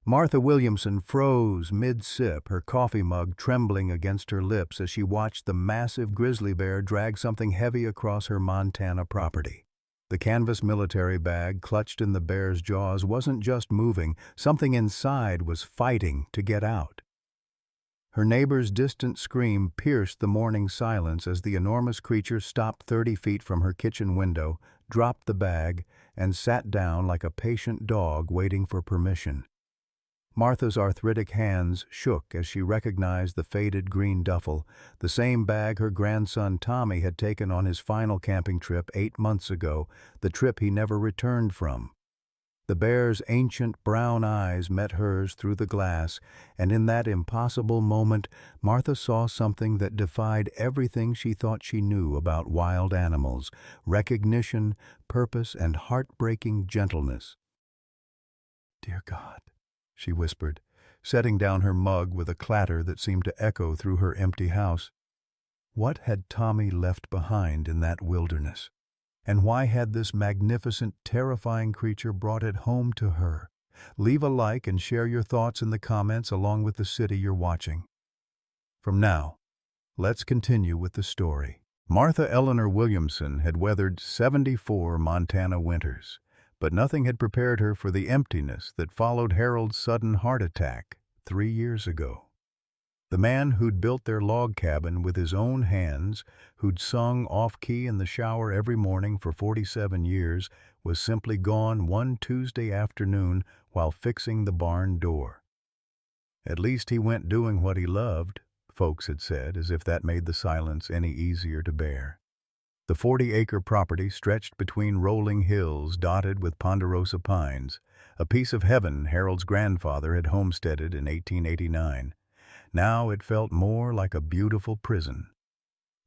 Martha Williamson froze mid-sip, her coffee mug trembling against her lips as she watched the massive grizzly bear drag something heavy across her Montana property. The canvas military bag clutched in the bear's jaws wasn't just moving, something inside was fighting to get out. Her neighbor's distant scream pierced the morning silence as the enormous creature stopped 30 feet from her kitchen window, dropped the bag, and sat down like a patient dog waiting for permission. Martha's arthritic hands shook as she recognized the faded green duffel, the same bag her grandson Tommy had taken on his final camping trip 8 months ago, the trip he never returned from. The bear's ancient brown eyes met hers through the glass, and in that impossible moment, Martha saw something that defied everything she thought she knew about wild animals: recognition, purpose, and heartbreaking gentleness. "Dear God," she whispered, setting down her mug with a clatter that seemed to echo through her empty house. What had Tommy left behind in that wilderness? And why had this magnificent, terrifying creature brought it home to her? Leave a like and share your thoughts in the comments along with the city you're watching. From now, let's continue with the story. Martha Eleanor Williamson had weathered 74 Montana winters, but nothing had prepared her for the emptiness that followed Harold's sudden heart attack 3 years ago. The man who'd built their log cabin with his own hands, who'd sung off-key in the shower every morning for 47 years, was simply gone one Tuesday afternoon while fixing the barn door. At least he went doing what he loved, folks had said, as if that made the silence any easier to bear. The 40-acre property stretched between rolling hills dotted with ponderosa pines, a piece of heaven Harold's grandfather had homesteaded in 1889. Now it felt more like a beautiful prison.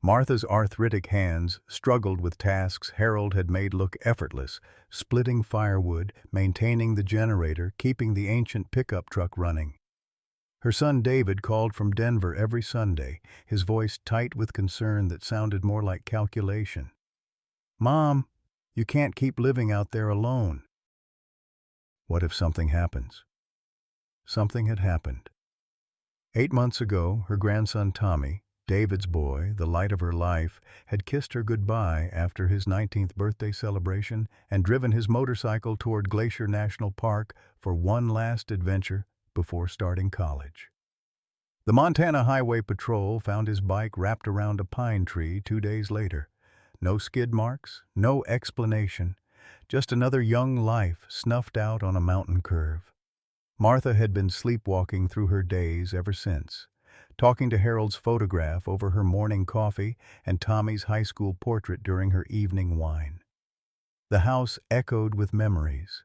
Martha's arthritic hands struggled with tasks Harold had made look effortless: splitting firewood, maintaining the generator, keeping the ancient pickup truck running. Her son David called from Denver every Sunday, his voice tight with concern that sounded more like calculation. "Mom, you can't keep living out there alone." What if something happens? Something had happened. 8 months ago, her grandson Tommy, David's boy, the light of her life, had kissed her goodbye after his 19th birthday celebration and driven his motorcycle toward Glacier National Park for one last adventure before starting college. The Montana Highway Patrol found his bike wrapped around a pine tree 2 days later. No skid marks, no explanation, just another young life snuffed out on a mountain curve. Martha had been sleepwalking through her days ever since, talking to Harold's photograph over her morning coffee and Tommy's high school portrait during her evening wine. The house echoed with memories.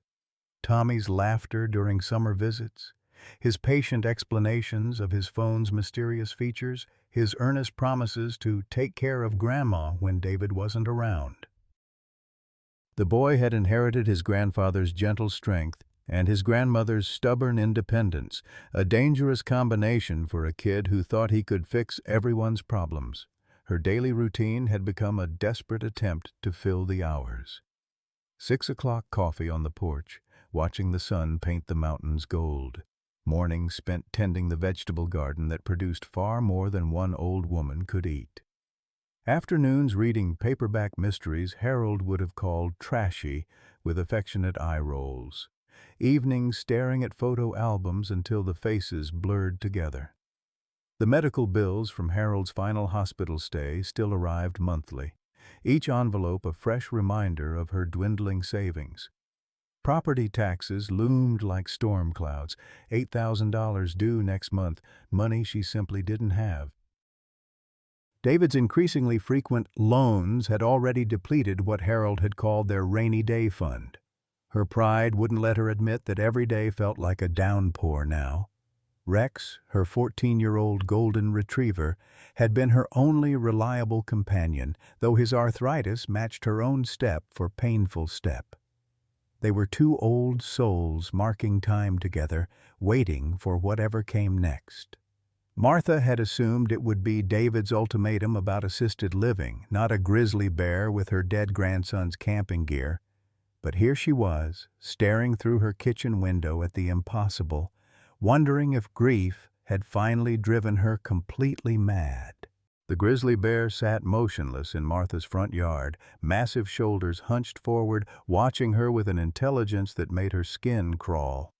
Tommy's laughter during summer visits, his patient explanations of his phone's mysterious features, his earnest promises to take care of Grandma when David wasn't around. The boy had inherited his grandfather's gentle strength and his grandmother's stubborn independence, a dangerous combination for a kid who thought he could fix everyone's problems. Her daily routine had become a desperate attempt to fill the hours. 6 o'clock coffee on the porch, watching the sun paint the mountains gold. Mornings spent tending the vegetable garden that produced far more than one old woman could eat. Afternoons reading paperback mysteries Harold would have called trashy, with affectionate eye rolls. Evenings staring at photo albums until the faces blurred together. The medical bills from Harold's final hospital stay still arrived monthly, each envelope a fresh reminder of her dwindling savings. Property taxes loomed like storm clouds, $8,000 due next month, money she simply didn't have. David's increasingly frequent loans had already depleted what Harold had called their rainy day fund. Her pride wouldn't let her admit that every day felt like a downpour now. Rex, her 14-year-old golden retriever, had been her only reliable companion, though his arthritis matched her own step for painful step. They were two old souls marking time together, waiting for whatever came next. Martha had assumed it would be David's ultimatum about assisted living, not a grizzly bear with her dead grandson's camping gear. But here she was, staring through her kitchen window at the impossible, wondering if grief had finally driven her completely mad. The grizzly bear sat motionless in Martha's front yard, massive shoulders hunched forward, watching her with an intelligence that made her skin crawl.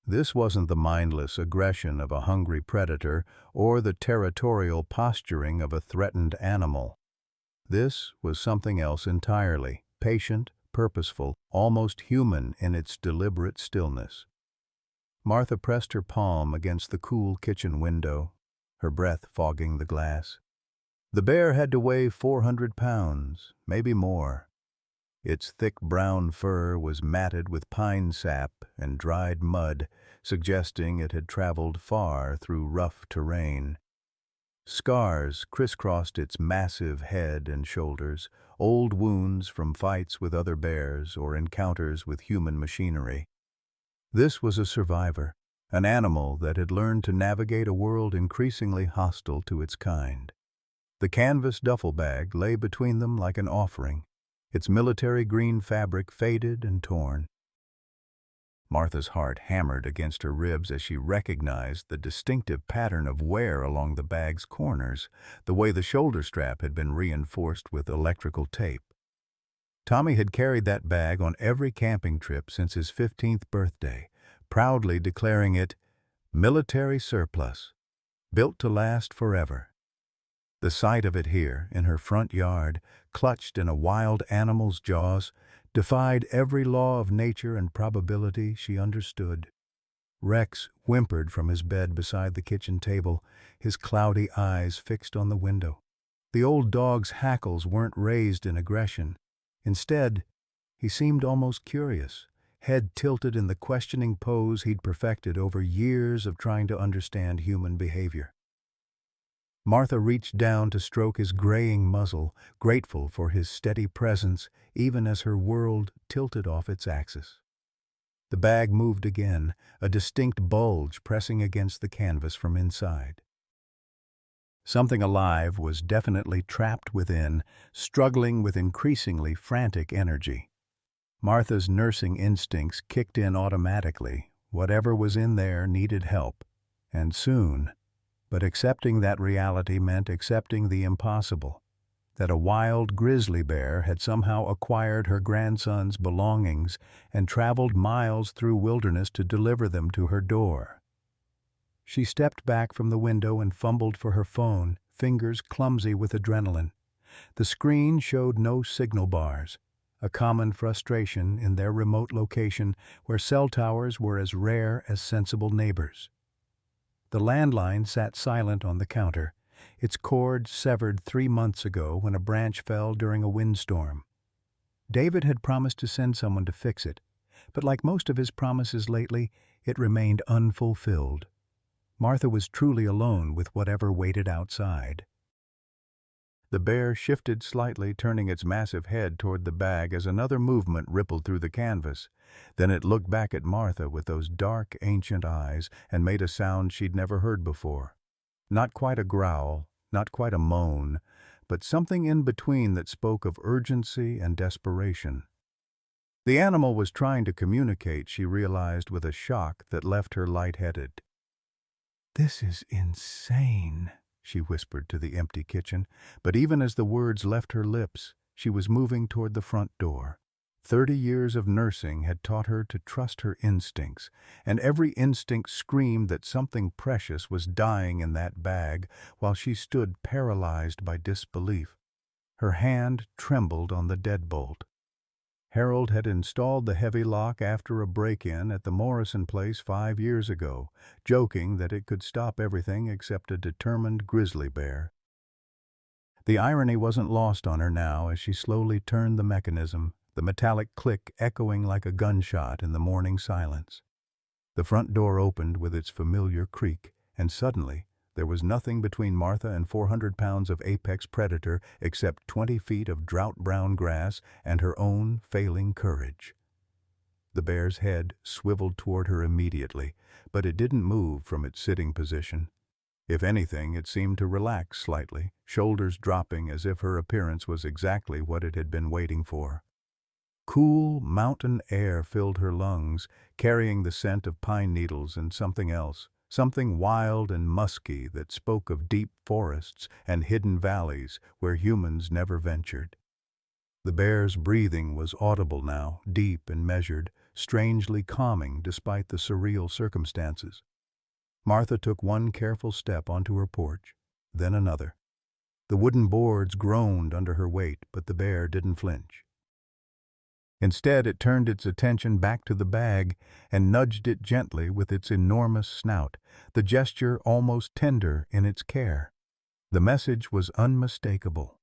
This wasn't the mindless aggression of a hungry predator or the territorial posturing of a threatened animal. This was something else entirely, patient, purposeful, almost human in its deliberate stillness. Martha pressed her palm against the cool kitchen window, her breath fogging the glass. The bear had to weigh 400 pounds, maybe more. Its thick brown fur was matted with pine sap and dried mud, suggesting it had traveled far through rough terrain. Scars crisscrossed its massive head and shoulders, old wounds from fights with other bears or encounters with human machinery. This was a survivor, an animal that had learned to navigate a world increasingly hostile to its kind. The canvas duffel bag lay between them like an offering, its military green fabric faded and torn. Martha's heart hammered against her ribs as she recognized the distinctive pattern of wear along the bag's corners, the way the shoulder strap had been reinforced with electrical tape. Tommy had carried that bag on every camping trip since his 15th birthday, proudly declaring it military surplus, built to last forever. The sight of it here, in her front yard, clutched in a wild animal's jaws, defied every law of nature and probability she understood. Rex whimpered from his bed beside the kitchen table, his cloudy eyes fixed on the window. The old dog's hackles weren't raised in aggression. Instead, he seemed almost curious, head tilted in the questioning pose he'd perfected over years of trying to understand human behavior. Martha reached down to stroke his graying muzzle, grateful for his steady presence even as her world tilted off its axis. The bag moved again, a distinct bulge pressing against the canvas from inside. Something alive was definitely trapped within, struggling with increasingly frantic energy. Martha's nursing instincts kicked in automatically. Whatever was in there needed help, and soon. But accepting that reality meant accepting the impossible, that a wild grizzly bear had somehow acquired her grandson's belongings and traveled miles through wilderness to deliver them to her door. She stepped back from the window and fumbled for her phone, fingers clumsy with adrenaline. The screen showed no signal bars, a common frustration in their remote location where cell towers were as rare as sensible neighbors. The landline sat silent on the counter, its cord severed 3 months ago when a branch fell during a windstorm. David had promised to send someone to fix it, but like most of his promises lately, it remained unfulfilled. Martha was truly alone with whatever waited outside. The bear shifted slightly, turning its massive head toward the bag as another movement rippled through the canvas. Then it looked back at Martha with those dark, ancient eyes and made a sound she'd never heard before. Not quite a growl, not quite a moan, but something in between that spoke of urgency and desperation. The animal was trying to communicate, she realized with a shock that left her lightheaded. "This is insane," she whispered to the empty kitchen, but even as the words left her lips, she was moving toward the front door. 30 years of nursing had taught her to trust her instincts, and every instinct screamed that something precious was dying in that bag while she stood paralyzed by disbelief. Her hand trembled on the deadbolt. Harold had installed the heavy lock after a break-in at the Morrison place 5 years ago, joking that it could stop everything except a determined grizzly bear. The irony wasn't lost on her now as she slowly turned the mechanism, the metallic click echoing like a gunshot in the morning silence. The front door opened with its familiar creak, and suddenly there was nothing between Martha and 400 pounds of apex predator except 20 feet of drought-brown grass and her own failing courage. The bear's head swiveled toward her immediately, but it didn't move from its sitting position. If anything, it seemed to relax slightly, shoulders dropping as if her appearance was exactly what it had been waiting for. Cool mountain air filled her lungs, carrying the scent of pine needles and something else, something wild and musky that spoke of deep forests and hidden valleys where humans never ventured. The bear's breathing was audible now, deep and measured, strangely calming despite the surreal circumstances. Martha took one careful step onto her porch, then another. The wooden boards groaned under her weight, but the bear didn't flinch. Instead, it turned its attention back to the bag and nudged it gently with its enormous snout, the gesture almost tender in its care. The message was unmistakable.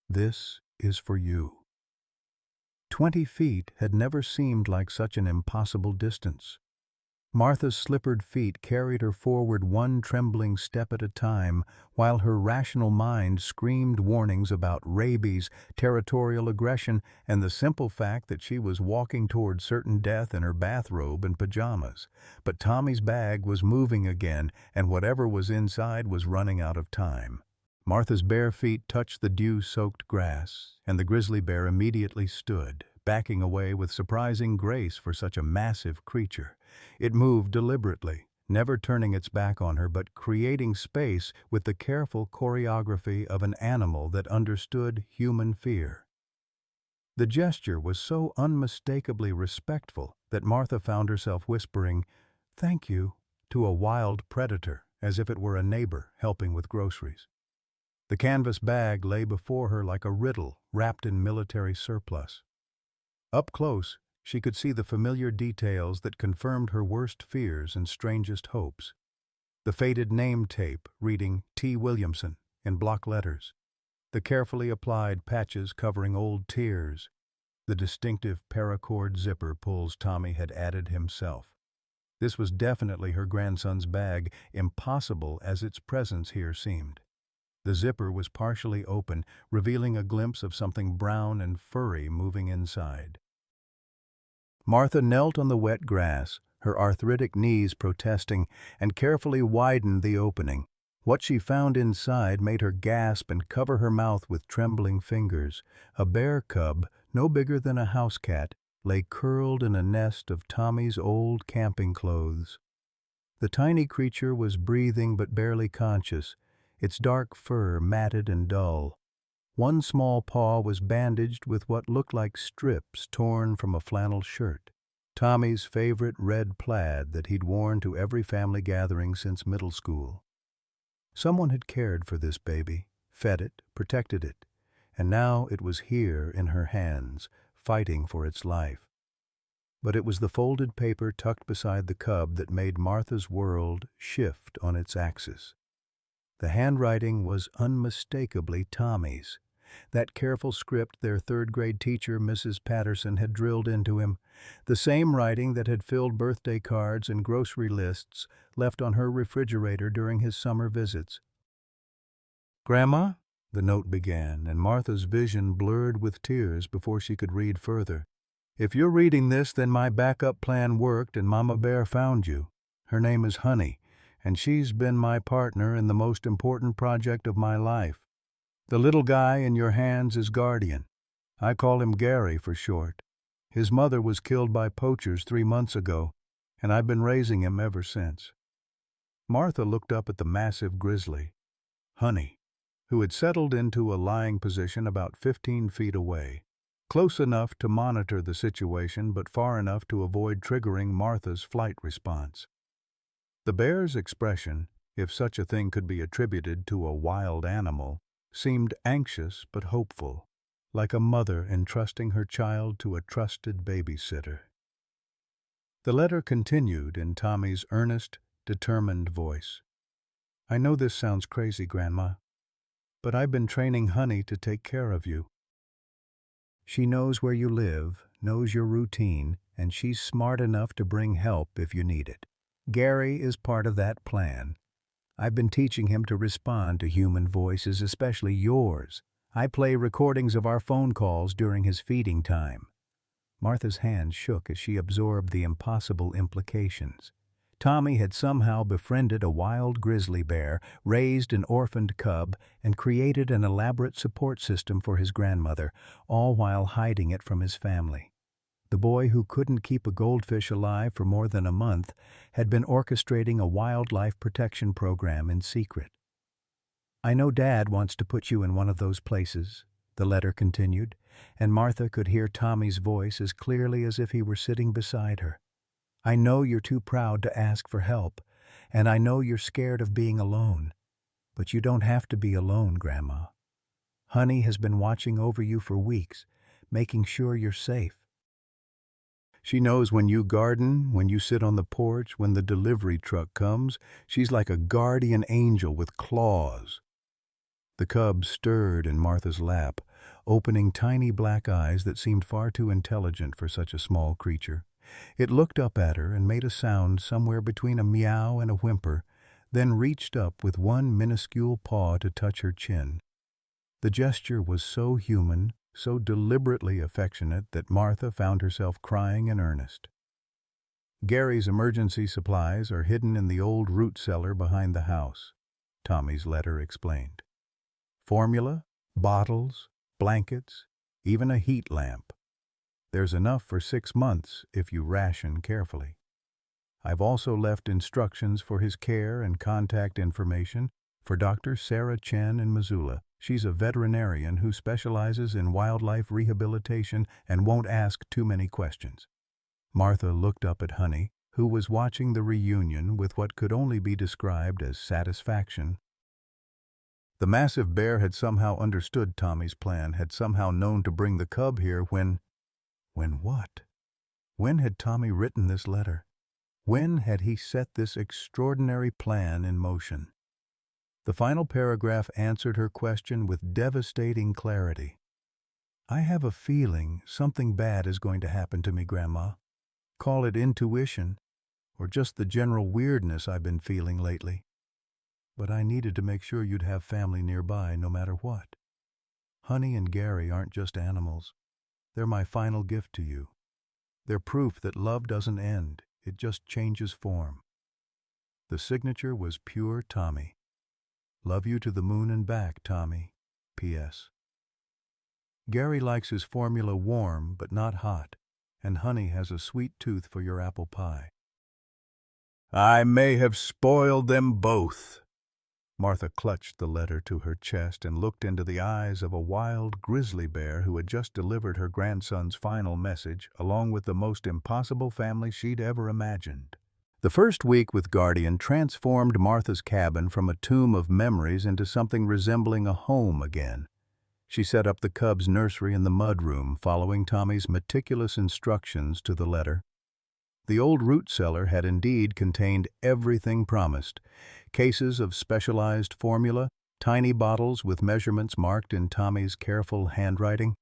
This is for you. 20 feet had never seemed like such an impossible distance. Martha's slippered feet carried her forward one trembling step at a time, while her rational mind screamed warnings about rabies, territorial aggression, and the simple fact that she was walking toward certain death in her bathrobe and pajamas. But Tommy's bag was moving again, and whatever was inside was running out of time. Martha's bare feet touched the dew-soaked grass, and the grizzly bear immediately stood, backing away with surprising grace for such a massive creature. It moved deliberately, never turning its back on her but creating space with the careful choreography of an animal that understood human fear. The gesture was so unmistakably respectful that Martha found herself whispering, "Thank you," to a wild predator, as if it were a neighbor helping with groceries. The canvas bag lay before her like a riddle wrapped in military surplus. Up close, she could see the familiar details that confirmed her worst fears and strangest hopes. The faded name tape reading T. Williamson in block letters, the carefully applied patches covering old tears, the distinctive paracord zipper pulls Tommy had added himself. This was definitely her grandson's bag, impossible as its presence here seemed. The zipper was partially open, revealing a glimpse of something brown and furry moving inside. Martha knelt on the wet grass, her arthritic knees protesting, and carefully widened the opening. What she found inside made her gasp and cover her mouth with trembling fingers. A bear cub, no bigger than a house cat, lay curled in a nest of Tommy's old camping clothes. The tiny creature was breathing but barely conscious, its dark fur matted and dull. One small paw was bandaged with what looked like strips torn from a flannel shirt, Tommy's favorite red plaid that he'd worn to every family gathering since middle school. Someone had cared for this baby, fed it, protected it, and now it was here in her hands, fighting for its life. But it was the folded paper tucked beside the cub that made Martha's world shift on its axis. The handwriting was unmistakably Tommy's, that careful script their third-grade teacher, Mrs. Patterson, had drilled into him, the same writing that had filled birthday cards and grocery lists left on her refrigerator during his summer visits. "Grandma?" the note began, and Martha's vision blurred with tears before she could read further. "If you're reading this, then my backup plan worked and Mama Bear found you. Her name is Honey, and she's been my partner in the most important project of my life. The little guy in your hands is Guardian. I call him Gary for short. His mother was killed by poachers 3 months ago, and I've been raising him ever since." Martha looked up at the massive grizzly, Honey, who had settled into a lying position about 15 feet away, close enough to monitor the situation but far enough to avoid triggering Martha's flight response. The bear's expression, if such a thing could be attributed to a wild animal, seemed anxious but hopeful, like a mother entrusting her child to a trusted babysitter. The letter continued in Tommy's earnest, determined voice. "I know this sounds crazy, Grandma, but I've been training Honey to take care of you. She knows where you live, knows your routine, and she's smart enough to bring help if you need it. Gary is part of that plan. I've been teaching him to respond to human voices, especially yours. I play recordings of our phone calls during his feeding time." Martha's hand shook as she absorbed the impossible implications. Tommy had somehow befriended a wild grizzly bear, raised an orphaned cub, and created an elaborate support system for his grandmother, all while hiding it from his family. The boy who couldn't keep a goldfish alive for more than a month had been orchestrating a wildlife protection program in secret. "I know Dad wants to put you in one of those places," the letter continued, and Martha could hear Tommy's voice as clearly as if he were sitting beside her. "I know you're too proud to ask for help, and I know you're scared of being alone. But you don't have to be alone, Grandma. Honey has been watching over you for weeks, making sure you're safe. She knows when you garden, when you sit on the porch, when the delivery truck comes. She's like a guardian angel with claws." The cub stirred in Martha's lap, opening tiny black eyes that seemed far too intelligent for such a small creature. It looked up at her and made a sound somewhere between a meow and a whimper, then reached up with one minuscule paw to touch her chin. The gesture was so human, so deliberately affectionate that Martha found herself crying in earnest. "Gary's emergency supplies are hidden in the old root cellar behind the house," Tommy's letter explained. "Formula, bottles, blankets, even a heat lamp. There's enough for 6 months if you ration carefully. I've also left instructions for his care and contact information for Dr. Sarah Chen in Missoula. She's a veterinarian who specializes in wildlife rehabilitation and won't ask too many questions." Martha looked up at Honey, who was watching the reunion with what could only be described as satisfaction. The massive bear had somehow understood Tommy's plan, had somehow known to bring the cub here when what? When had Tommy written this letter? When had he set this extraordinary plan in motion? The final paragraph answered her question with devastating clarity. "I have a feeling something bad is going to happen to me, Grandma. Call it intuition, or just the general weirdness I've been feeling lately. But I needed to make sure you'd have family nearby no matter what. Honey and Gary aren't just animals. They're my final gift to you. They're proof that love doesn't end, it just changes form." The signature was pure Tommy. "Love you to the moon and back, Tommy. P.S. Gary likes his formula warm but not hot, and Honey has a sweet tooth for your apple pie." "I may have spoiled them both." Martha clutched the letter to her chest and looked into the eyes of a wild grizzly bear who had just delivered her grandson's final message, along with the most impossible family she'd ever imagined. The first week with Guardian transformed Martha's cabin from a tomb of memories into something resembling a home again. She set up the cub's nursery in the mudroom, following Tommy's meticulous instructions to the letter. The old root cellar had indeed contained everything promised: cases of specialized formula, tiny bottles with measurements marked in Tommy's careful handwriting,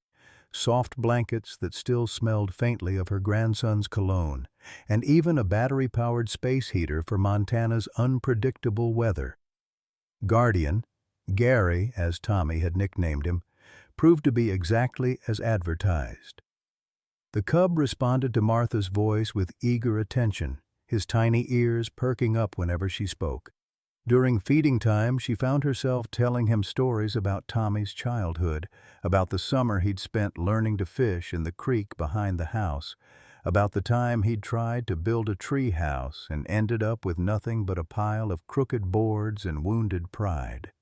soft blankets that still smelled faintly of her grandson's cologne, and even a battery-powered space heater for Montana's unpredictable weather. Guardian, Gary as Tommy had nicknamed him, proved to be exactly as advertised. The cub responded to Martha's voice with eager attention, his tiny ears perking up whenever she spoke. During feeding time, she found herself telling him stories about Tommy's childhood, about the summer he'd spent learning to fish in the creek behind the house, about the time he'd tried to build a tree house and ended up with nothing but a pile of crooked boards and wounded pride.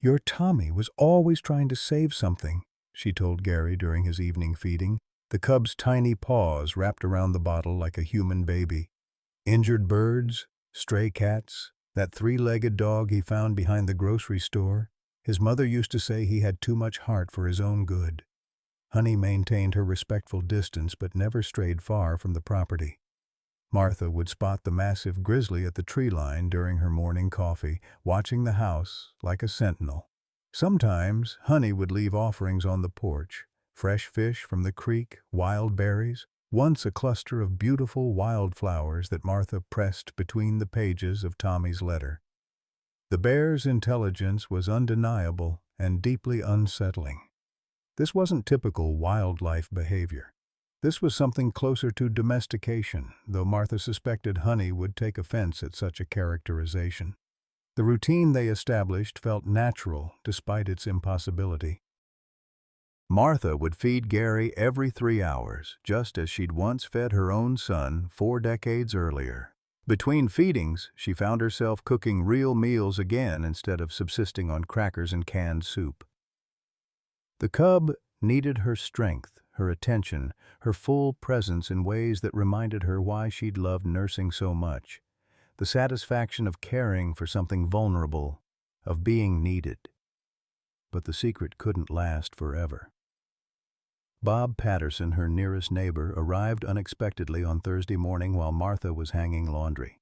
"Your Tommy was always trying to save something," she told Gary during his evening feeding, the cub's tiny paws wrapped around the bottle like a human baby. "Injured birds, stray cats, that 3-legged dog he found behind the grocery store. His mother used to say he had too much heart for his own good." Honey maintained her respectful distance but never strayed far from the property. Martha would spot the massive grizzly at the tree line during her morning coffee, watching the house like a sentinel. Sometimes Honey would leave offerings on the porch: fresh fish from the creek, wild berries, once a cluster of beautiful wildflowers that Martha pressed between the pages of Tommy's letter. The bear's intelligence was undeniable and deeply unsettling. This wasn't typical wildlife behavior. This was something closer to domestication, though Martha suspected Honey would take offense at such a characterization. The routine they established felt natural despite its impossibility. Martha would feed Gary every 3 hours, just as she'd once fed her own son 4 decades earlier. Between feedings, she found herself cooking real meals again instead of subsisting on crackers and canned soup. The cub needed her strength, her attention, her full presence in ways that reminded her why she'd loved nursing so much. The satisfaction of caring for something vulnerable, of being needed. But the secret couldn't last forever. Bob Patterson, her nearest neighbor, arrived unexpectedly on Thursday morning while Martha was hanging laundry.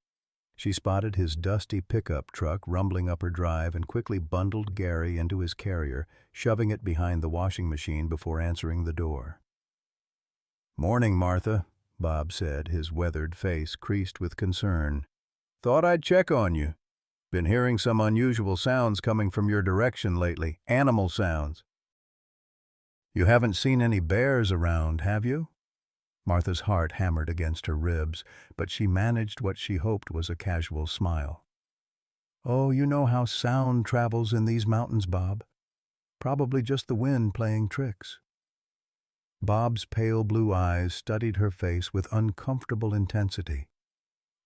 She spotted his dusty pickup truck rumbling up her drive and quickly bundled Gary into his carrier, shoving it behind the washing machine before answering the door. "Morning, Martha," Bob said, his weathered face creased with concern. "Thought I'd check on you. Been hearing some unusual sounds coming from your direction lately, animal sounds." "You haven't seen any bears around, have you?" Martha's heart hammered against her ribs, but she managed what she hoped was a casual smile. "Oh, you know how sound travels in these mountains, Bob. Probably just the wind playing tricks." Bob's pale blue eyes studied her face with uncomfortable intensity.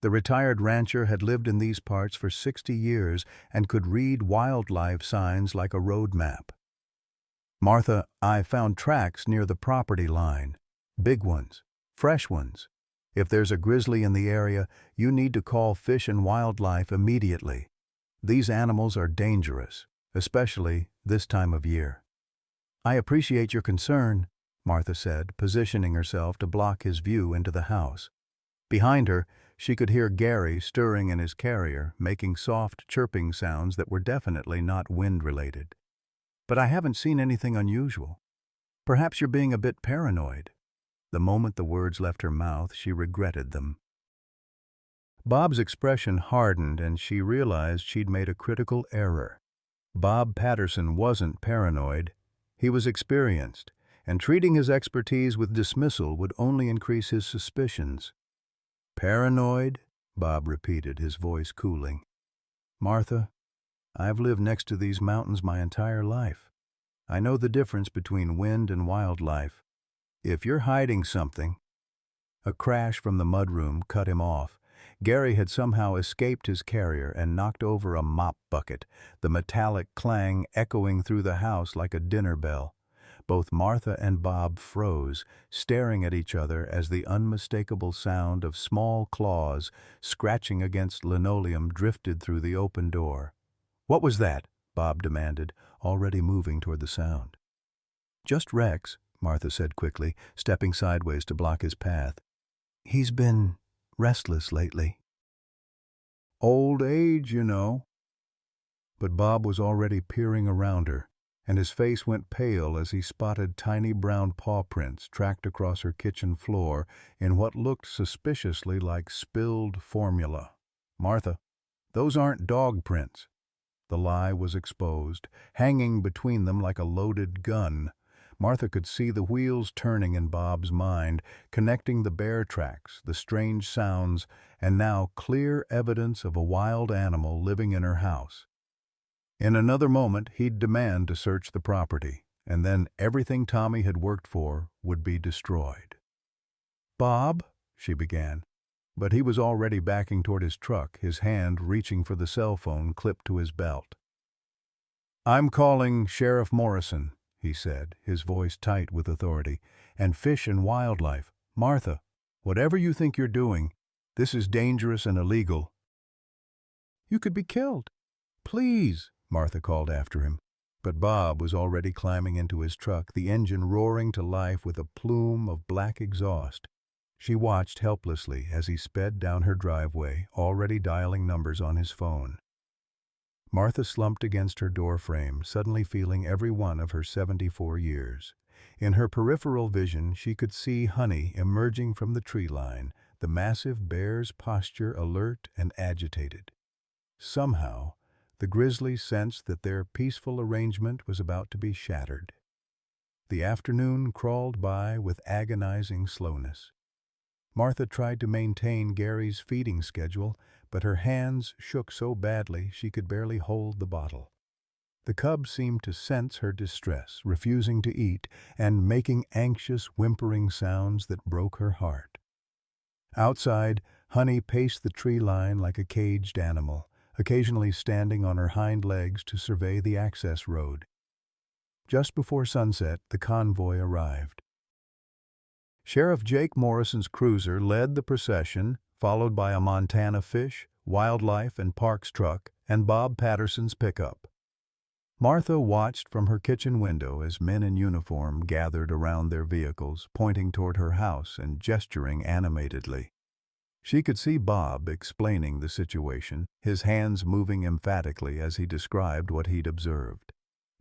The retired rancher had lived in these parts for 60 years and could read wildlife signs like a road map. "Martha, I found tracks near the property line. Big ones. Fresh ones. If there's a grizzly in the area, you need to call Fish and Wildlife immediately. These animals are dangerous, especially this time of year." "I appreciate your concern," Martha said, positioning herself to block his view into the house. Behind her, she could hear Gary stirring in his carrier, making soft chirping sounds that were definitely not wind-related. "But I haven't seen anything unusual. Perhaps you're being a bit paranoid." The moment the words left her mouth, she regretted them. Bob's expression hardened and she realized she'd made a critical error. Bob Patterson wasn't paranoid. He was experienced, and treating his expertise with dismissal would only increase his suspicions. "Paranoid?" Bob repeated, his voice cooling. "Martha, I've lived next to these mountains my entire life. I know the difference between wind and wildlife. If you're hiding something—" A crash from the mudroom cut him off. Gary had somehow escaped his carrier and knocked over a mop bucket, the metallic clang echoing through the house like a dinner bell. Both Martha and Bob froze, staring at each other as the unmistakable sound of small claws scratching against linoleum drifted through the open door. "What was that?" Bob demanded, already moving toward the sound. "Just Rex," Martha said quickly, stepping sideways to block his path. "He's been restless lately." "Old age, you know." But Bob was already peering around her, and his face went pale as he spotted tiny brown paw prints tracked across her kitchen floor in what looked suspiciously like spilled formula. "Martha, those aren't dog prints." The lie was exposed, hanging between them like a loaded gun. Martha could see the wheels turning in Bob's mind, connecting the bear tracks, the strange sounds, and now clear evidence of a wild animal living in her house. In another moment, he'd demand to search the property, and then everything Tommy had worked for would be destroyed. "Bob," she began, but he was already backing toward his truck, his hand reaching for the cell phone clipped to his belt. "I'm calling Sheriff Morrison," he said, his voice tight with authority, "and Fish and Wildlife. Martha, whatever you think you're doing, this is dangerous and illegal." "You could be killed. Please," Martha called after him. But Bob was already climbing into his truck, the engine roaring to life with a plume of black exhaust. She watched helplessly as he sped down her driveway, already dialing numbers on his phone. Martha slumped against her doorframe, suddenly feeling every one of her 74 years. In her peripheral vision, she could see Honey emerging from the tree line, the massive bear's posture alert and agitated. Somehow, the grizzly sensed that their peaceful arrangement was about to be shattered. The afternoon crawled by with agonizing slowness. Martha tried to maintain Gary's feeding schedule, but her hands shook so badly she could barely hold the bottle. The cub seemed to sense her distress, refusing to eat and making anxious, whimpering sounds that broke her heart. Outside, Honey paced the tree line like a caged animal, occasionally standing on her hind legs to survey the access road. Just before sunset, the convoy arrived. Sheriff Jake Morrison's cruiser led the procession, followed by a Montana Fish, Wildlife, and Parks truck, and Bob Patterson's pickup. Martha watched from her kitchen window as men in uniform gathered around their vehicles, pointing toward her house and gesturing animatedly. She could see Bob explaining the situation, his hands moving emphatically as he described what he'd observed.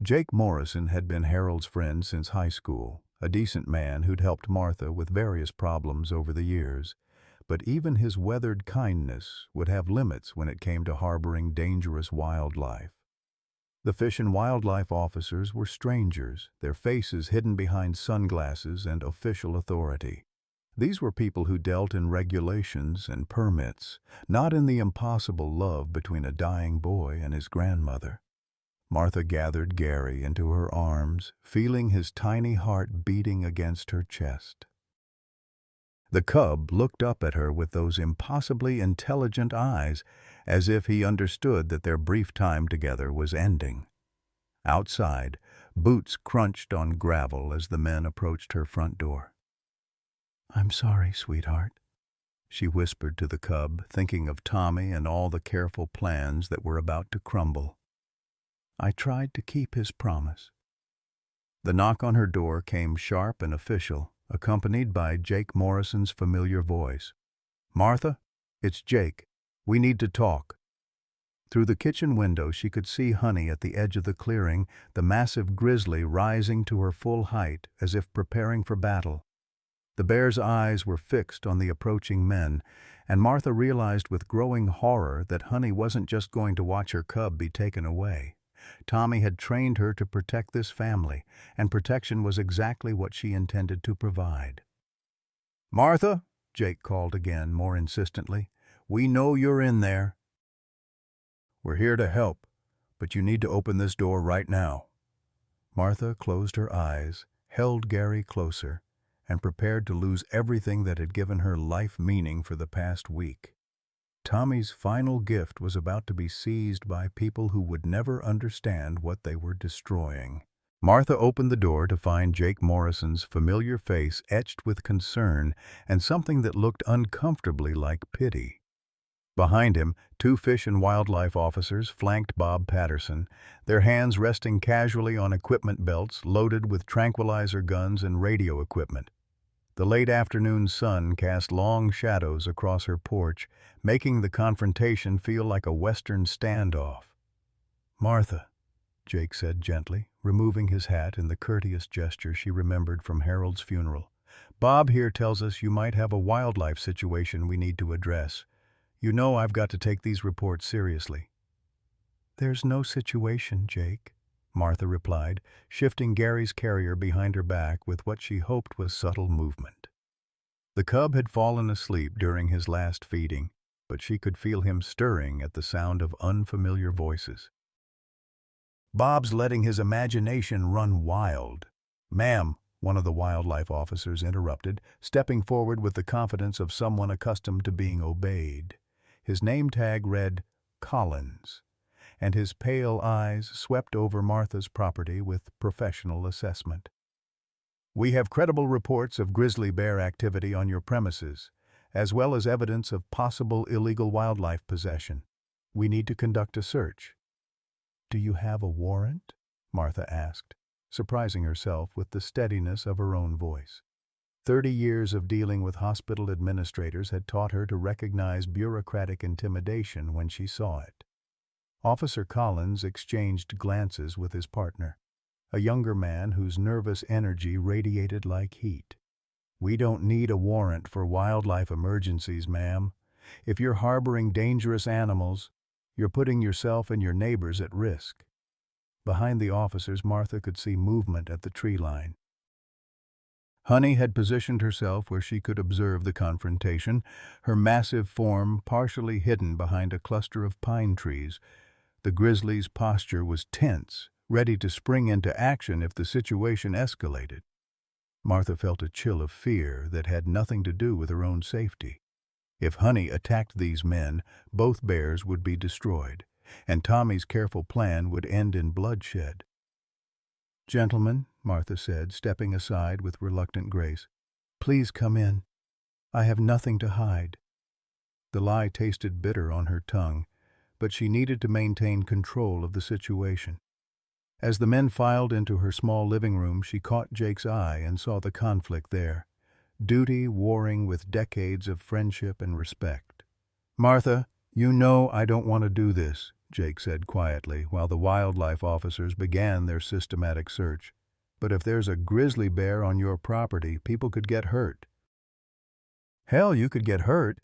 Jake Morrison had been Harold's friend since high school, a decent man who'd helped Martha with various problems over the years, but even his weathered kindness would have limits when it came to harboring dangerous wildlife. The Fish and Wildlife officers were strangers, their faces hidden behind sunglasses and official authority. These were people who dealt in regulations and permits, not in the impossible love between a dying boy and his grandmother. Martha gathered Gary into her arms, feeling his tiny heart beating against her chest. The cub looked up at her with those impossibly intelligent eyes, as if he understood that their brief time together was ending. Outside, boots crunched on gravel as the men approached her front door. "I'm sorry, sweetheart," she whispered to the cub, thinking of Tommy and all the careful plans that were about to crumble. "I tried to keep his promise." The knock on her door came sharp and official, accompanied by Jake Morrison's familiar voice. "Martha, it's Jake. We need to talk." Through the kitchen window she could see Honey at the edge of the clearing, the massive grizzly rising to her full height as if preparing for battle. The bear's eyes were fixed on the approaching men, and Martha realized with growing horror that Honey wasn't just going to watch her cub be taken away. Tommy had trained her to protect this family, and protection was exactly what she intended to provide. "Martha," Jake called again, more insistently, "we know you're in there. We're here to help, but you need to open this door right now." Martha closed her eyes, held Gary closer, and prepared to lose everything that had given her life meaning for the past week. Tommy's final gift was about to be seized by people who would never understand what they were destroying. Martha opened the door to find Jake Morrison's familiar face etched with concern and something that looked uncomfortably like pity. Behind him, two Fish and Wildlife officers flanked Bob Patterson, their hands resting casually on equipment belts loaded with tranquilizer guns and radio equipment. The late afternoon sun cast long shadows across her porch, making the confrontation feel like a Western standoff. "Martha," Jake said gently, removing his hat in the courteous gesture she remembered from Harold's funeral. "Bob here tells us you might have a wildlife situation we need to address. You know I've got to take these reports seriously." "There's no situation, Jake," Martha replied, shifting Gary's carrier behind her back with what she hoped was subtle movement. The cub had fallen asleep during his last feeding, but she could feel him stirring at the sound of unfamiliar voices. "Bob's letting his imagination run wild." "Ma'am," one of the wildlife officers interrupted, stepping forward with the confidence of someone accustomed to being obeyed. His name tag read Collins, and his pale eyes swept over Martha's property with professional assessment. "We have credible reports of grizzly bear activity on your premises, as well as evidence of possible illegal wildlife possession. We need to conduct a search." "Do you have a warrant?" Martha asked, surprising herself with the steadiness of her own voice. 30 years of dealing with hospital administrators had taught her to recognize bureaucratic intimidation when she saw it. Officer Collins exchanged glances with his partner, a younger man whose nervous energy radiated like heat. "We don't need a warrant for wildlife emergencies, ma'am. If you're harboring dangerous animals, you're putting yourself and your neighbors at risk." Behind the officers, Martha could see movement at the tree line. Honey had positioned herself where she could observe the confrontation, her massive form partially hidden behind a cluster of pine trees, The grizzly's posture was tense, ready to spring into action if the situation escalated. Martha felt a chill of fear that had nothing to do with her own safety. If Honey attacked these men, both bears would be destroyed, and Tommy's careful plan would end in bloodshed. "Gentlemen," Martha said, stepping aside with reluctant grace, "please come in. I have nothing to hide." The lie tasted bitter on her tongue, but she needed to maintain control of the situation. As the men filed into her small living room, she caught Jake's eye and saw the conflict there. Duty warring with decades of friendship and respect. "Martha, you know I don't want to do this," Jake said quietly, while the wildlife officers began their systematic search. "But if there's a grizzly bear on your property, people could get hurt." "Hell, you could get hurt."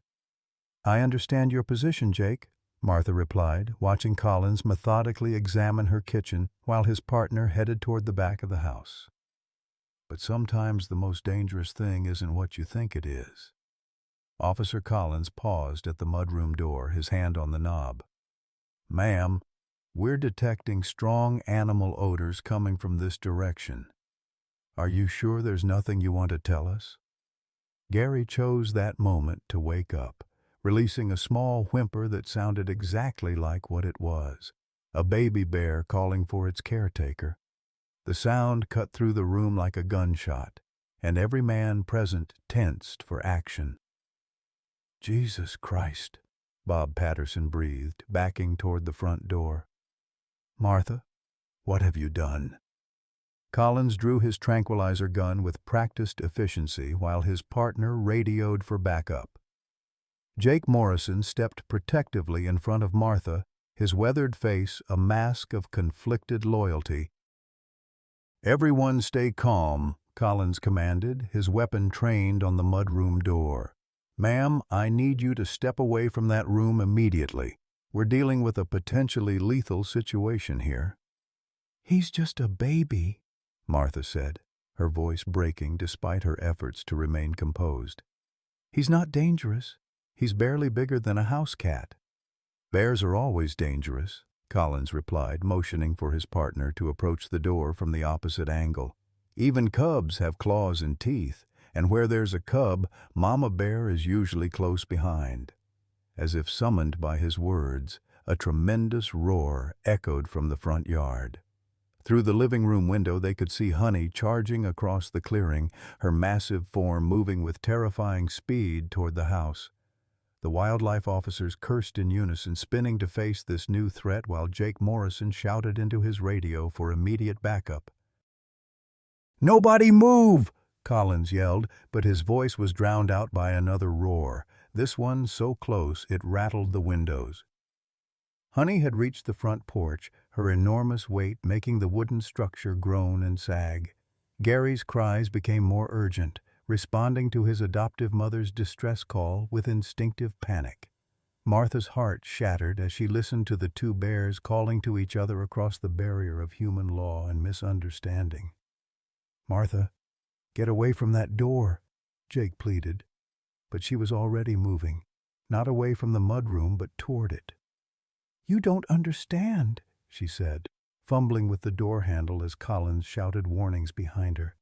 "I understand your position, Jake," Martha replied, watching Collins methodically examine her kitchen while his partner headed toward the back of the house. "But sometimes the most dangerous thing isn't what you think it is." Officer Collins paused at the mudroom door, his hand on the knob. "Ma'am, we're detecting strong animal odors coming from this direction. Are you sure there's nothing you want to tell us?" Gary chose that moment to wake up, releasing a small whimper that sounded exactly like what it was, a baby bear calling for its caretaker. The sound cut through the room like a gunshot, and every man present tensed for action. "Jesus Christ," Bob Patterson breathed, backing toward the front door. "Martha, what have you done?" Collins drew his tranquilizer gun with practiced efficiency while his partner radioed for backup. Jake Morrison stepped protectively in front of Martha, his weathered face a mask of conflicted loyalty. "Everyone stay calm," Collins commanded, his weapon trained on the mudroom door. "Ma'am, I need you to step away from that room immediately. We're dealing with a potentially lethal situation here." "He's just a baby," Martha said, her voice breaking despite her efforts to remain composed. "He's not dangerous. He's barely bigger than a house cat." "Bears are always dangerous," Collins replied, motioning for his partner to approach the door from the opposite angle. "Even cubs have claws and teeth, and where there's a cub, Mama Bear is usually close behind." As if summoned by his words, a tremendous roar echoed from the front yard. Through the living room window they could see Honey charging across the clearing, her massive form moving with terrifying speed toward the house. The wildlife officers cursed in unison, spinning to face this new threat while Jake Morrison shouted into his radio for immediate backup. "Nobody move!" Collins yelled, but his voice was drowned out by another roar, this one so close it rattled the windows. Honey had reached the front porch, her enormous weight making the wooden structure groan and sag. Gary's cries became more urgent, responding to his adoptive mother's distress call with instinctive panic. Martha's heart shattered as she listened to the two bears calling to each other across the barrier of human law and misunderstanding. "Martha, get away from that door," Jake pleaded. But she was already moving, not away from the mudroom but toward it. "You don't understand," she said, fumbling with the door handle as Collins shouted warnings behind her.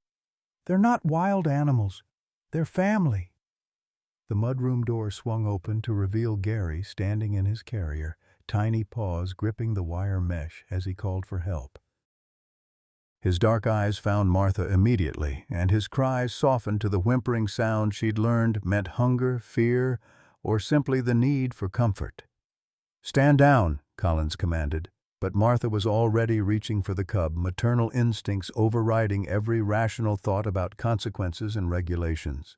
"They're not wild animals. They're family." The mudroom door swung open to reveal Gary standing in his carrier, tiny paws gripping the wire mesh as he called for help. His dark eyes found Martha immediately, and his cries softened to the whimpering sound she'd learned meant hunger, fear, or simply the need for comfort. "Stand down," Collins commanded, but Martha was already reaching for the cub, maternal instincts overriding every rational thought about consequences and regulations.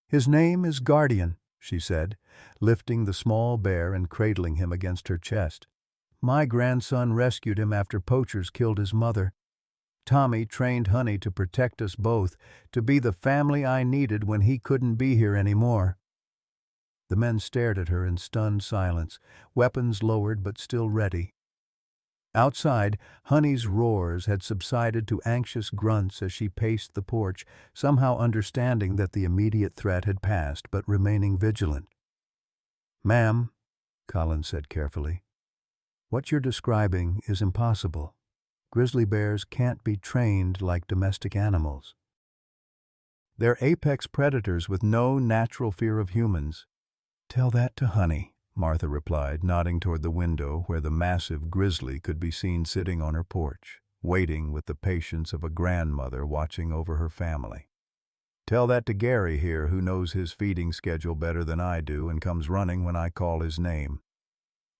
"His name is Guardian," she said, lifting the small bear and cradling him against her chest. "My grandson rescued him after poachers killed his mother. Tommy trained Honey to protect us both, to be the family I needed when he couldn't be here anymore." The men stared at her in stunned silence, weapons lowered but still ready. Outside, Honey's roars had subsided to anxious grunts as she paced the porch, somehow understanding that the immediate threat had passed but remaining vigilant. "Ma'am," Collins said carefully, What you're describing is impossible. Grizzly bears can't be trained like domestic animals. They're apex predators with no natural fear of humans. Tell that to Honey, Martha replied, nodding toward the window where the massive grizzly could be seen sitting on her porch, waiting with the patience of a grandmother watching over her family. Tell that to Gary here, who knows his feeding schedule better than I do and comes running when I call his name.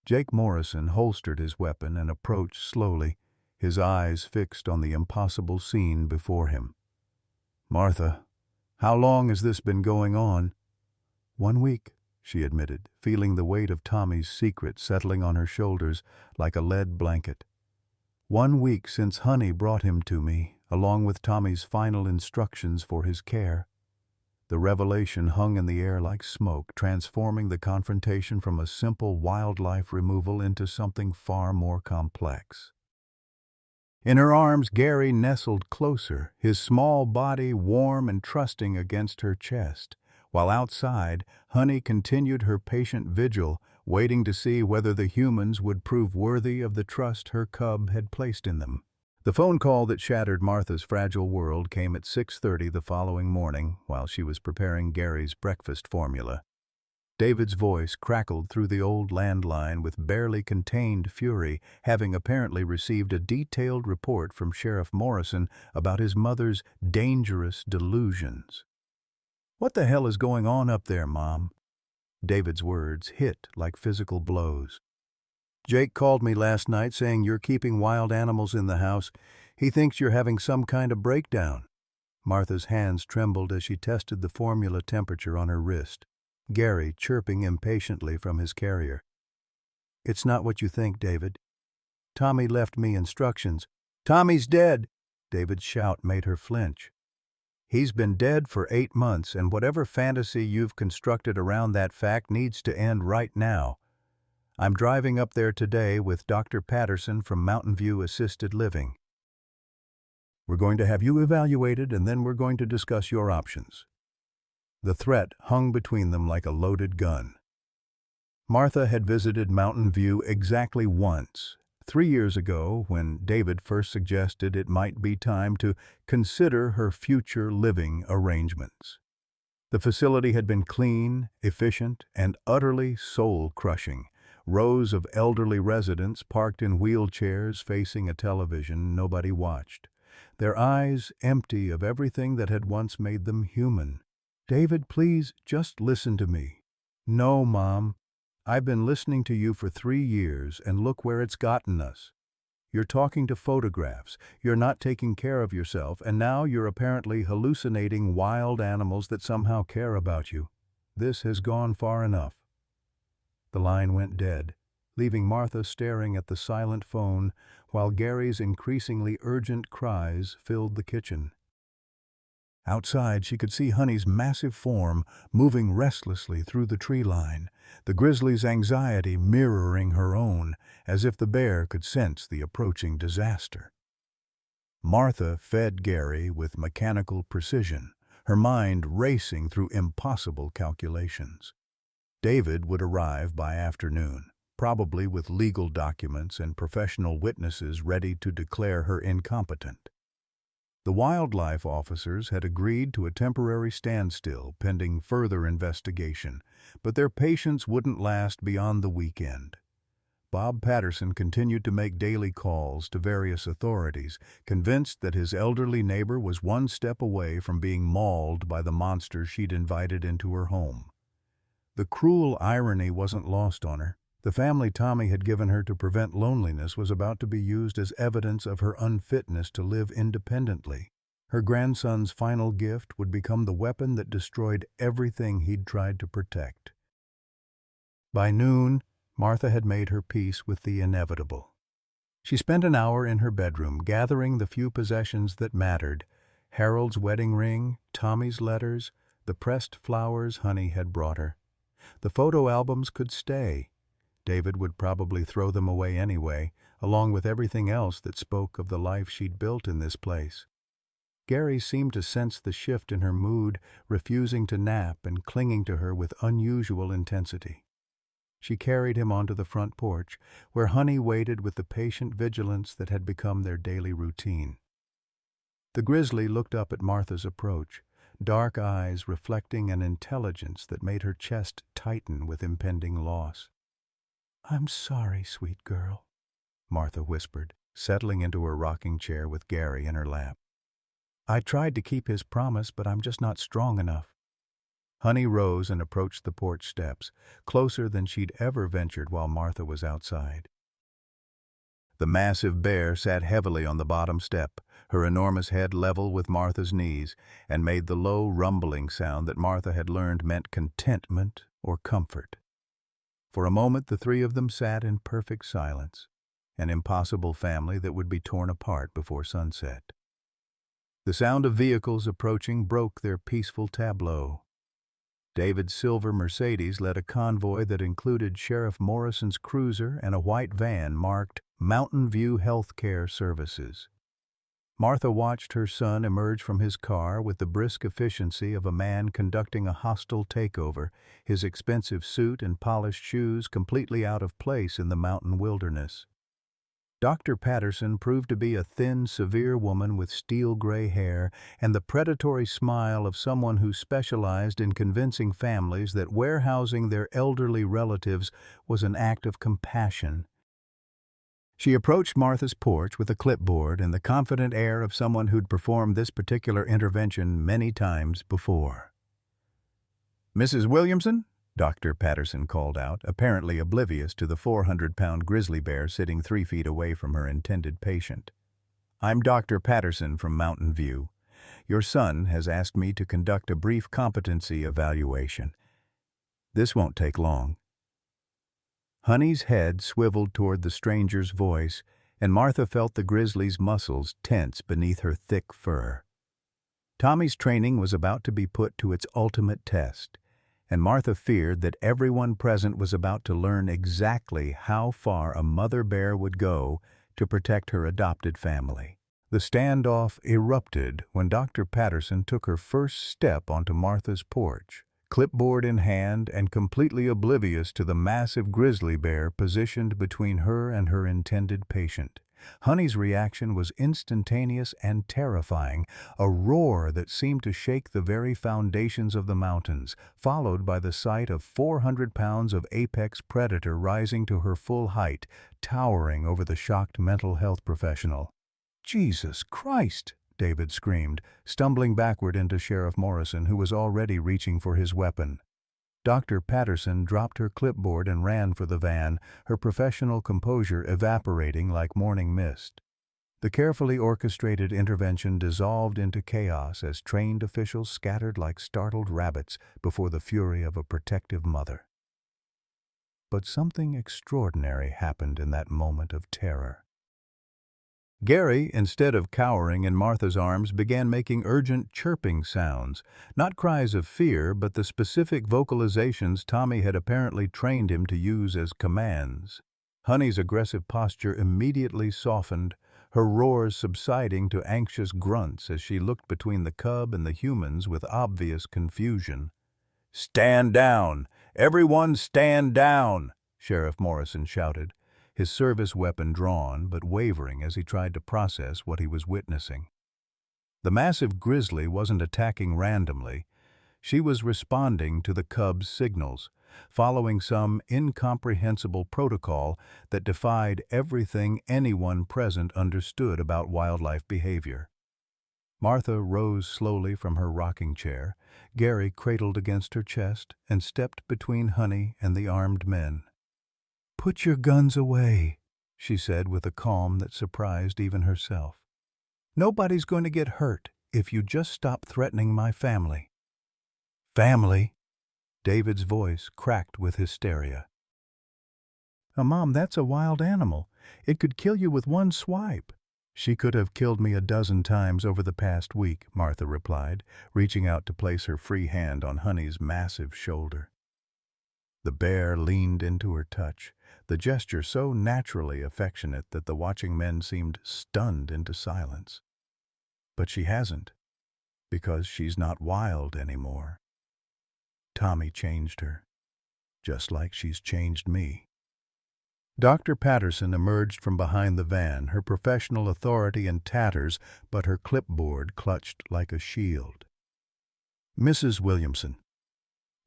Jake Morrison holstered his weapon and approached slowly, his eyes fixed on the impossible scene before him. Martha, how long has this been going on? 1 week, she admitted, feeling the weight of Tommy's secret settling on her shoulders like a lead blanket. 1 week since Honey brought him to me, along with Tommy's final instructions for his care. The revelation hung in the air like smoke, transforming the confrontation from a simple wildlife removal into something far more complex. In her arms, Gary nestled closer, his small body warm and trusting against her chest, while outside, Honey continued her patient vigil, waiting to see whether the humans would prove worthy of the trust her cub had placed in them. The phone call that shattered Martha's fragile world came at 6:30 the following morning while she was preparing Gary's breakfast formula. David's voice crackled through the old landline with barely contained fury, having apparently received a detailed report from Sheriff Morrison about his mother's dangerous delusions. "What the hell is going on up there, Mom?" David's words hit like physical blows. "Jake called me last night saying you're keeping wild animals in the house. He thinks you're having some kind of breakdown." Martha's hands trembled as she tested the formula temperature on her wrist, Gary chirping impatiently from his carrier. "It's not what you think, David. Tommy left me instructions." "Tommy's dead!" David's shout made her flinch. "He's been dead for 8 months, and whatever fantasy you've constructed around that fact needs to end right now. I'm driving up there today with Dr. Patterson from Mountain View Assisted Living. We're going to have you evaluated, and then we're going to discuss your options." The threat hung between them like a loaded gun. Martha had visited Mountain View exactly once, 3 years ago, when David first suggested it might be time to consider her future living arrangements. The facility had been clean, efficient, and utterly soul-crushing. Rows of elderly residents parked in wheelchairs facing a television nobody watched, their eyes empty of everything that had once made them human. "David, please, just listen to me." "No, Mom. I've been listening to you for 3 years, and look where it's gotten us. You're talking to photographs, you're not taking care of yourself, and now you're apparently hallucinating wild animals that somehow care about you. This has gone far enough." The line went dead, leaving Martha staring at the silent phone while Gary's increasingly urgent cries filled the kitchen. Outside, she could see Honey's massive form moving restlessly through the tree line, the grizzly's anxiety mirroring her own, as if the bear could sense the approaching disaster. Martha fed Gary with mechanical precision, her mind racing through impossible calculations. David would arrive by afternoon, probably with legal documents and professional witnesses ready to declare her incompetent. The wildlife officers had agreed to a temporary standstill pending further investigation, but their patience wouldn't last beyond the weekend. Bob Patterson continued to make daily calls to various authorities, convinced that his elderly neighbor was one step away from being mauled by the monster she'd invited into her home. The cruel irony wasn't lost on her. The family Tommy had given her to prevent loneliness was about to be used as evidence of her unfitness to live independently. Her grandson's final gift would become the weapon that destroyed everything he'd tried to protect. By noon, Martha had made her peace with the inevitable. She spent an hour in her bedroom gathering the few possessions that mattered: Harold's wedding ring, Tommy's letters, the pressed flowers Honey had brought her. The photo albums could stay. David would probably throw them away anyway, along with everything else that spoke of the life she'd built in this place. Gary seemed to sense the shift in her mood, refusing to nap and clinging to her with unusual intensity. She carried him onto the front porch, where Honey waited with the patient vigilance that had become their daily routine. The grizzly looked up at Martha's approach, dark eyes reflecting an intelligence that made her chest tighten with impending loss. "I'm sorry, sweet girl," Martha whispered, settling into her rocking chair with Gary in her lap. "I tried to keep his promise, but I'm just not strong enough." Honey rose and approached the porch steps, closer than she'd ever ventured while Martha was outside. The massive bear sat heavily on the bottom step, her enormous head level with Martha's knees, and made the low, rumbling sound that Martha had learned meant contentment or comfort. For a moment the three of them sat in perfect silence, an impossible family that would be torn apart before sunset. The sound of vehicles approaching broke their peaceful tableau. David's silver Mercedes led a convoy that included Sheriff Morrison's cruiser and a white van marked Mountain View Healthcare Services. Martha watched her son emerge from his car with the brisk efficiency of a man conducting a hostile takeover, his expensive suit and polished shoes completely out of place in the mountain wilderness. Dr. Patterson proved to be a thin, severe woman with steel-gray hair and the predatory smile of someone who specialized in convincing families that warehousing their elderly relatives was an act of compassion. She approached Martha's porch with a clipboard and the confident air of someone who'd performed this particular intervention many times before. "Mrs. Williamson?" Dr. Patterson called out, apparently oblivious to the 400-pound grizzly bear sitting 3 feet away from her intended patient. "I'm Dr. Patterson from Mountain View. Your son has asked me to conduct a brief competency evaluation. This won't take long." Honey's head swiveled toward the stranger's voice, and Martha felt the grizzly's muscles tense beneath her thick fur. Tommy's training was about to be put to its ultimate test, and Martha feared that everyone present was about to learn exactly how far a mother bear would go to protect her adopted family. The standoff erupted when Dr. Patterson took her first step onto Martha's porch, clipboard in hand and completely oblivious to the massive grizzly bear positioned between her and her intended patient. Honey's reaction was instantaneous and terrifying, a roar that seemed to shake the very foundations of the mountains, followed by the sight of 400 pounds of apex predator rising to her full height, towering over the shocked mental health professional. "Jesus Christ!" David screamed, stumbling backward into Sheriff Morrison, who was already reaching for his weapon. Dr. Patterson dropped her clipboard and ran for the van, her professional composure evaporating like morning mist. The carefully orchestrated intervention dissolved into chaos as trained officials scattered like startled rabbits before the fury of a protective mother. But something extraordinary happened in that moment of terror. Gary, instead of cowering in Martha's arms, began making urgent chirping sounds, not cries of fear, but the specific vocalizations Tommy had apparently trained him to use as commands. Honey's aggressive posture immediately softened, her roars subsiding to anxious grunts as she looked between the cub and the humans with obvious confusion. "Stand down! Everyone stand down!" Sheriff Morrison shouted, his service weapon drawn but wavering as he tried to process what he was witnessing. The massive grizzly wasn't attacking randomly. She was responding to the cub's signals, following some incomprehensible protocol that defied everything anyone present understood about wildlife behavior. Martha rose slowly from her rocking chair, Gary cradled against her chest, and stepped between Honey and the armed men. "Put your guns away," she said with a calm that surprised even herself. "Nobody's going to get hurt if you just stop threatening my family." "Family?" David's voice cracked with hysteria. Mom, that's a wild animal. It could kill you with one swipe." "She could have killed me a dozen times over the past week," Martha replied, reaching out to place her free hand on Honey's massive shoulder. The bear leaned into her touch, the gesture so naturally affectionate that the watching men seemed stunned into silence. "But she hasn't, because she's not wild anymore. Tommy changed her." just like she's changed me. Dr. Patterson emerged from behind the van, her professional authority in tatters, but her clipboard clutched like a shield. Mrs. Williamson,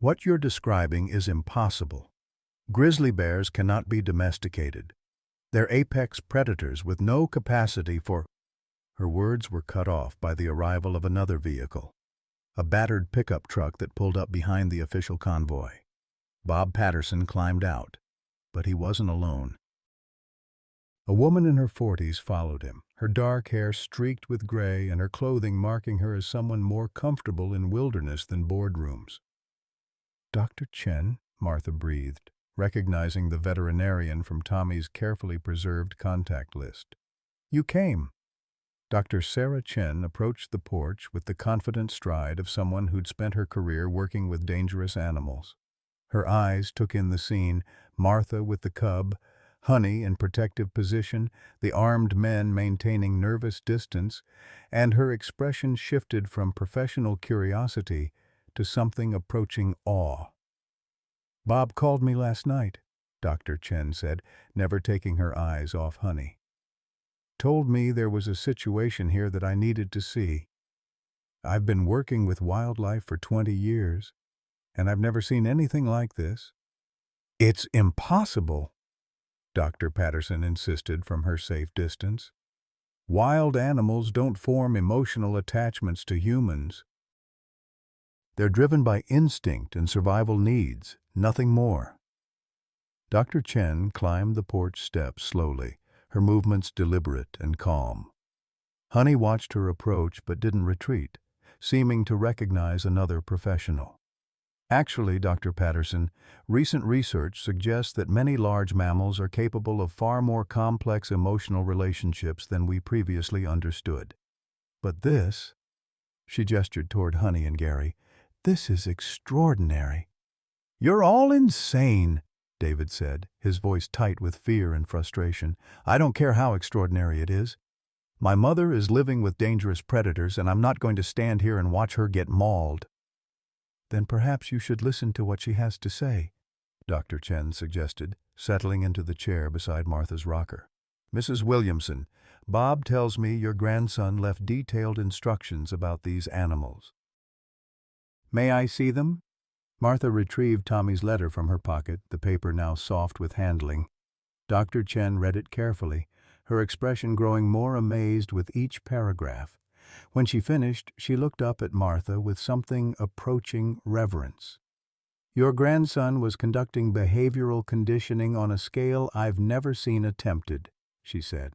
what you're describing is impossible. Grizzly bears cannot be domesticated. They're apex predators with no capacity for— Her words were cut off by the arrival of another vehicle, a battered pickup truck that pulled up behind the official convoy. Bob Patterson climbed out, but he wasn't alone. A woman in her 40s followed him, her dark hair streaked with gray and her clothing marking her as someone more comfortable in wilderness than boardrooms. "Dr. Chen," Martha breathed, recognizing the veterinarian from Tommy's carefully preserved contact list. "You came." Dr. Sarah Chen approached the porch with the confident stride of someone who'd spent her career working with dangerous animals. Her eyes took in the scene, Martha with the cub, Honey in protective position, the armed men maintaining nervous distance, and her expression shifted from professional curiosity to something approaching awe. "Bob called me last night," Dr. Chen said, never taking her eyes off Honey. "Told me there was a situation here that I needed to see. I've been working with wildlife for 20 years, and I've never seen anything like this." "It's impossible," Dr. Patterson insisted from her safe distance. "Wild animals don't form emotional attachments to humans. They're driven by instinct and survival needs, nothing more." Dr. Chen climbed the porch steps slowly, her movements deliberate and calm. Honey watched her approach but didn't retreat, seeming to recognize another professional. "Actually, Dr. Patterson, recent research suggests that many large mammals are capable of far more complex emotional relationships than we previously understood. But this," she gestured toward Honey and Gary, "this is extraordinary." "You're all insane," David said, his voice tight with fear and frustration. "I don't care how extraordinary it is. My mother is living with dangerous predators, and I'm not going to stand here and watch her get mauled." "Then perhaps you should listen to what she has to say," Dr. Chen suggested, settling into the chair beside Martha's rocker. "Mrs. Williamson, Bob tells me your grandson left detailed instructions about these animals." "May I see them?" Martha retrieved Tommy's letter from her pocket, the paper now soft with handling. Dr. Chen read it carefully, her expression growing more amazed with each paragraph. When she finished, she looked up at Martha with something approaching reverence. "Your grandson was conducting behavioral conditioning on a scale I've never seen attempted," she said.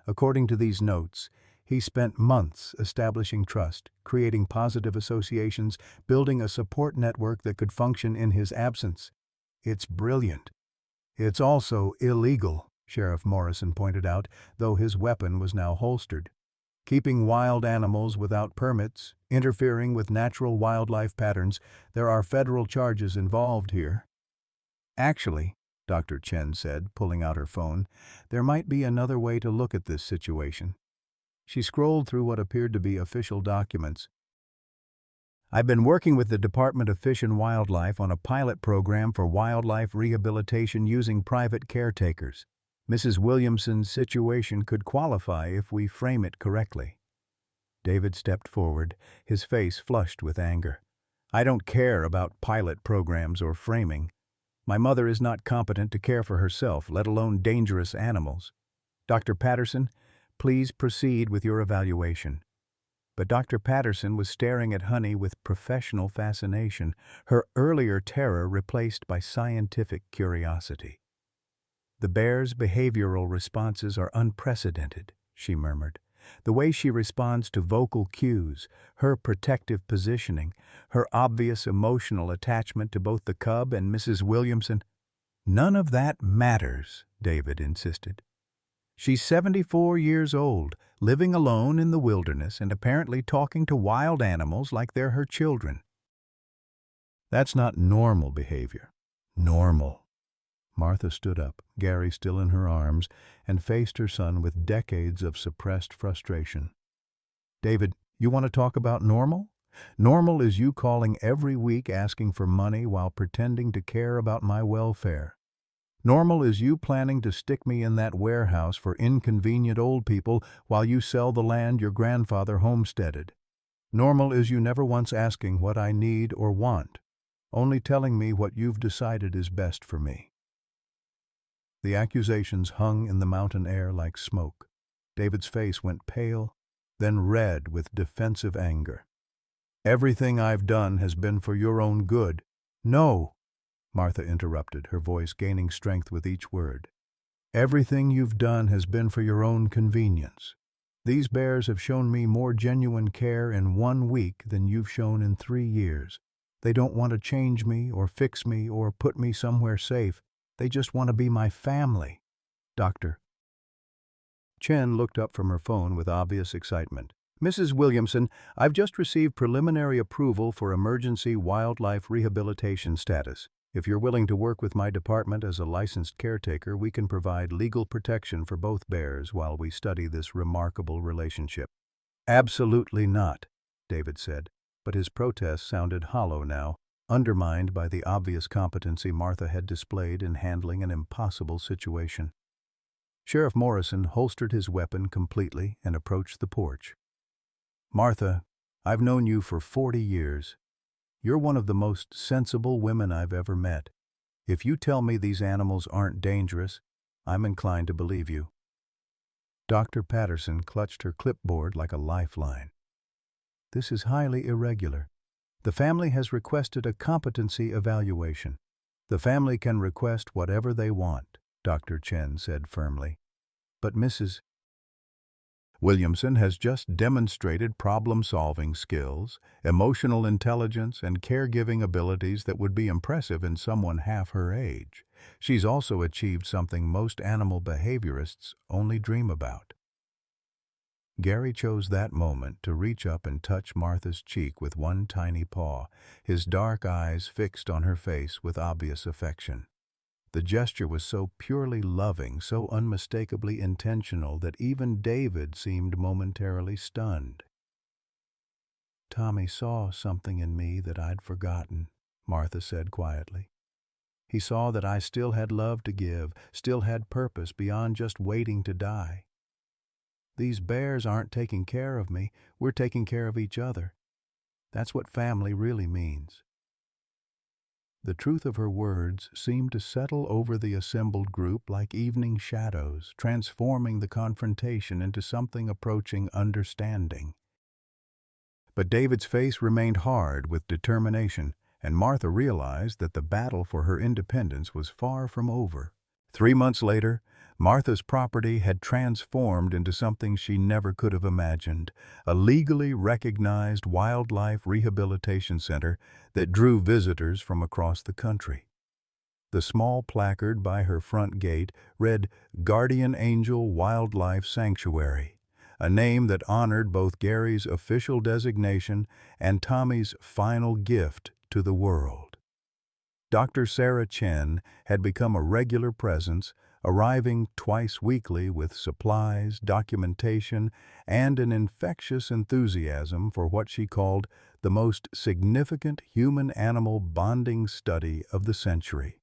"According to these notes, he spent months establishing trust, creating positive associations, building a support network that could function in his absence. It's brilliant." "It's also illegal," Sheriff Morrison pointed out, though his weapon was now holstered. "Keeping wild animals without permits, interfering with natural wildlife patterns, there are federal charges involved here." "Actually," Dr. Chen said, pulling out her phone, "there might be another way to look at this situation." She scrolled through what appeared to be official documents. "I've been working with the Department of Fish and Wildlife on a pilot program for wildlife rehabilitation using private caretakers. Mrs. Williamson's situation could qualify if we frame it correctly." David stepped forward, his face flushed with anger. "I don't care about pilot programs or framing. My mother is not competent to care for herself, let alone dangerous animals. Dr. Patterson, please proceed with your evaluation." But Dr. Patterson was staring at Honey with professional fascination, her earlier terror replaced by scientific curiosity. "The bear's behavioral responses are unprecedented," she murmured. "The way she responds to vocal cues, her protective positioning, her obvious emotional attachment to both the cub and Mrs. Williamson." "None of that matters," David insisted. "She's 74 years old, living alone in the wilderness and apparently talking to wild animals like they're her children. That's not normal behavior." "Normal." Martha stood up, Gary still in her arms, and faced her son with decades of suppressed frustration. "David, you want to talk about normal? Normal is you calling every week asking for money while pretending to care about my welfare. Normal is you planning to stick me in that warehouse for inconvenient old people while you sell the land your grandfather homesteaded. Normal is you never once asking what I need or want, only telling me what you've decided is best for me. The accusations hung in the mountain air like smoke. David's face went pale, then red with defensive anger. Everything I've done has been for your own good. No, Martha interrupted, her voice gaining strength with each word. Everything you've done has been for your own convenience. These bears have shown me more genuine care in 1 week than you've shown in 3 years. They don't want to change me or fix me or put me somewhere safe. They just want to be my family. Doctor. Chen looked up from her phone with obvious excitement. Mrs. Williamson, I've just received preliminary approval for emergency wildlife rehabilitation status. If you're willing to work with my department as a licensed caretaker, we can provide legal protection for both bears while we study this remarkable relationship. Absolutely not, David said, but his protest sounded hollow now, undermined by the obvious competency Martha had displayed in handling an impossible situation. Sheriff Morrison holstered his weapon completely and approached the porch. Martha, I've known you for 40 years. You're one of the most sensible women I've ever met. If you tell me these animals aren't dangerous, I'm inclined to believe you. Dr. Patterson clutched her clipboard like a lifeline. This is highly irregular. The family has requested a competency evaluation. The family can request whatever they want, Dr. Chen said firmly. But Mrs. Williamson has just demonstrated problem-solving skills, emotional intelligence, and caregiving abilities that would be impressive in someone half her age. She's also achieved something most animal behaviorists only dream about. Gary chose that moment to reach up and touch Martha's cheek with one tiny paw, his dark eyes fixed on her face with obvious affection. The gesture was so purely loving, so unmistakably intentional that even David seemed momentarily stunned. Tommy saw something in me that I'd forgotten, Martha said quietly. He saw that I still had love to give, still had purpose beyond just waiting to die. These bears aren't taking care of me, we're taking care of each other. That's what family really means. The truth of her words seemed to settle over the assembled group like evening shadows, transforming the confrontation into something approaching understanding. But David's face remained hard with determination, and Martha realized that the battle for her independence was far from over. 3 months later, Martha's property had transformed into something she never could have imagined, a legally recognized wildlife rehabilitation center that drew visitors from across the country. The small placard by her front gate read Guardian Angel Wildlife Sanctuary, a name that honored both Gary's official designation and Tommy's final gift to the world. Dr. Sarah Chen had become a regular presence, arriving twice weekly with supplies, documentation, and an infectious enthusiasm for what she called the most significant human-animal bonding study of the century.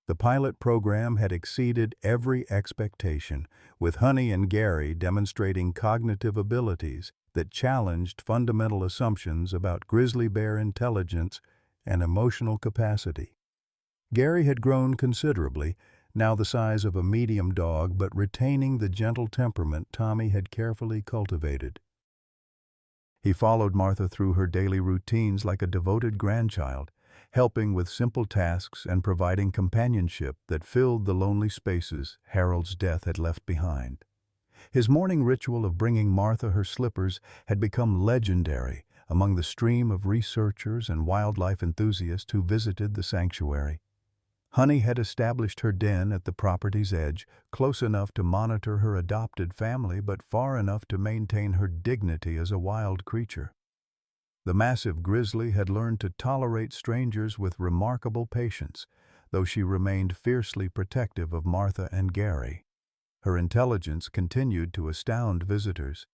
The pilot program had exceeded every expectation, with Honey and Gary demonstrating cognitive abilities that challenged fundamental assumptions about grizzly bear intelligence and emotional capacity. Gary had grown considerably, now the size of a medium dog, but retaining the gentle temperament Tommy had carefully cultivated. He followed Martha through her daily routines like a devoted grandchild, helping with simple tasks and providing companionship that filled the lonely spaces Harold's death had left behind. His morning ritual of bringing Martha her slippers had become legendary among the stream of researchers and wildlife enthusiasts who visited the sanctuary. Honey had established her den at the property's edge, close enough to monitor her adopted family but far enough to maintain her dignity as a wild creature. The massive grizzly had learned to tolerate strangers with remarkable patience, though she remained fiercely protective of Martha and Gary. Her intelligence continued to astound visitors.